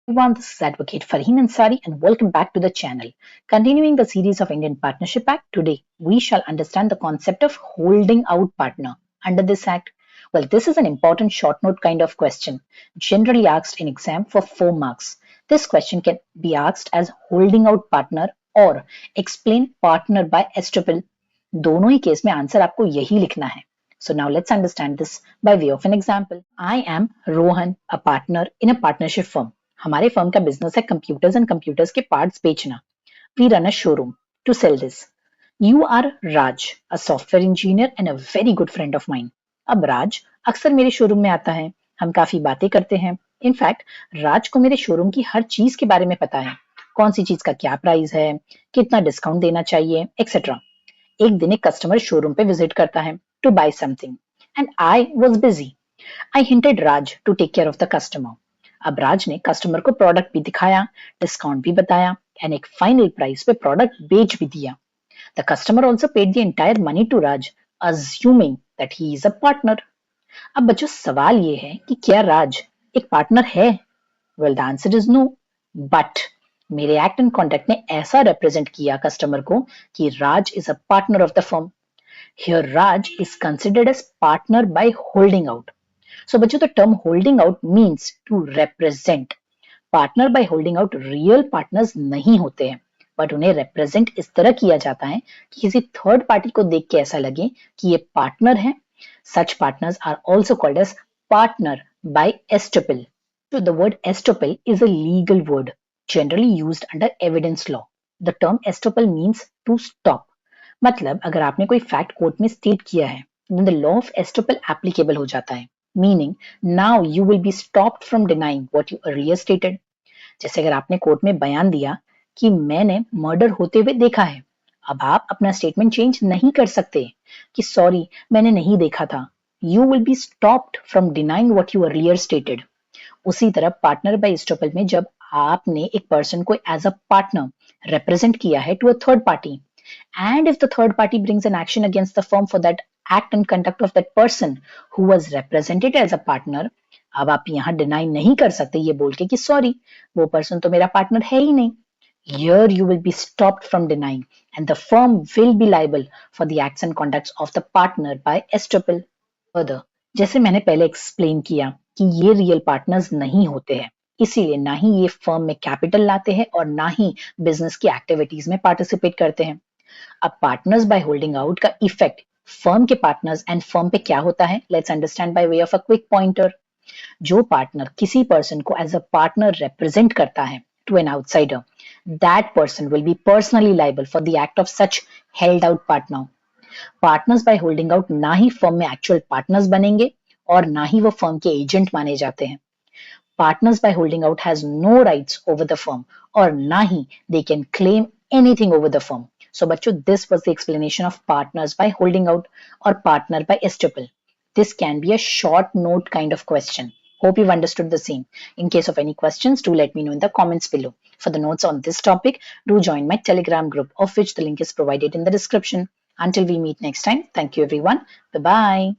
Everyone, this is Advocate Farheen Ansari and welcome back to the channel. Continuing the series of Indian Partnership Act, today we shall understand the concept of holding out partner under this act. Well, this is an important short note kind of question, generally asked in exam for 4 marks. This question can be asked as holding out partner or explain partner by estoppel. दोनों ही case में answer आपको यही लिखना है. So now let's understand this by way of an example. I am Rohan, a partner in a partnership firm. हमारे firm का business है computers and computers के पार्ट्स बेचना. We run a showroom to sell this. You are Raj, a software engineer and a very good friend of mine. अब राज अक्सर मेरे showroom में आता है. हम काफी बातें करते हैं. इनफैक्ट राज को मेरे शोरूम की हर चीज के बारे में पता है. कौन सी चीज का क्या प्राइस है, कितना डिस्काउंट देना चाहिए, एक्सेट्रा. एक दिन एक कस्टमर शोरूम पे विजिट करता है to buy something and I was busy. I hinted Raj to take care of the customer. अब राज ने कस्टमर को प्रोडक्ट भी दिखाया, डिस्काउंट भी बताया एंड एक फाइनल प्राइस पे प्रोडक्ट बेच भी दिया. The customer also paid the entire money to Raj, assuming that he is a partner. अब बच्चों सवाल ये है कि क्या राज एक पार्टनर है? Well the answer is no. But मेरे एक्ट एंड कॉन्डक्ट ने ऐसा रिप्रेजेंट किया कस्टमर को कि Raj is a partner of the firm. Here Raj is considered as partner by holding out. So बच्चों the term holding out means to represent. Partner by holding out real partners नहीं होते हैं, but उन्हें represent इस तरह किया जाता है कि किसी थर्ड पार्टी को देख के ऐसा लगे कि ये पार्टनर है. Such partners are also called as partner by estoppel. So the word estoppel is a legal word generally used under evidence law. The term estoppel means to stop. मतलब अगर आपने कोई फैक्ट कोर्ट में state किया है, then the law of estoppel applicable हो जाता है. Meaning now you will be stopped from denying what you earlier stated. जैसे अगर आपने कोर्ट में बयान दिया कि मैंने मर्डर होते हुए देखा है, अब आप अपना स्टेटमेंट चेंज नहीं कर सकते कि सॉरी मैंने नहीं देखा था. You will be stopped from denying what you earlier stated. उसी तरह पार्टनर बाय एस्टोपल में जब आपने एक पर्सन को एज अ पार्टनर रिप्रेजेंट किया है to a third party and if the third party brings an action against the firm for that act and conduct of that person who was represented as a partner, अब आप यहाँ deny नहीं कर सकते ये बोल के कि सॉरी वो पर्सन तो मेरा पार्टनर है ही नहीं. Here you will be stopped from denying and the firm will be liable for the acts and conducts of the partner by estoppel. Further, जैसे मैंने पहले एक्सप्लेन किया कि ये रियल पार्टनर्स नहीं होते हैं, इसीलिए ना ही ये फर्म में कैपिटल लाते हैं और ना ही बिजनेस की एक्टिविटीज में पार्टिसिपेट करते हैं. अब पार्टनर्स बाय होल्डिंग आउट का इफेक्ट फर्म के पार्टनर्स एंड फर्म पे क्या होता है, let's understand by way of a quick pointer. जो पार्टनर किसी पर्सन को एज अ पार्टनर रिप्रेजेंट करता है to an outsider, that person will be personally liable for the act of such held out partner. Partners by holding out ना ही firm में actual partners बनेंगे और ना ही वो फर्म के एजेंट माने जाते हैं. Partners by holding out has no rights over the firm or nahi they can claim anything over the firm. So bachcho, this was the explanation of partners by holding out or partner by estoppel. This can be a short note kind of question. Hope you've understood the same. In case of any questions, do let me know in the comments below. For the notes on this topic, do join my Telegram group, of which the link is provided in the description. Until we meet next time, thank you everyone. Bye bye.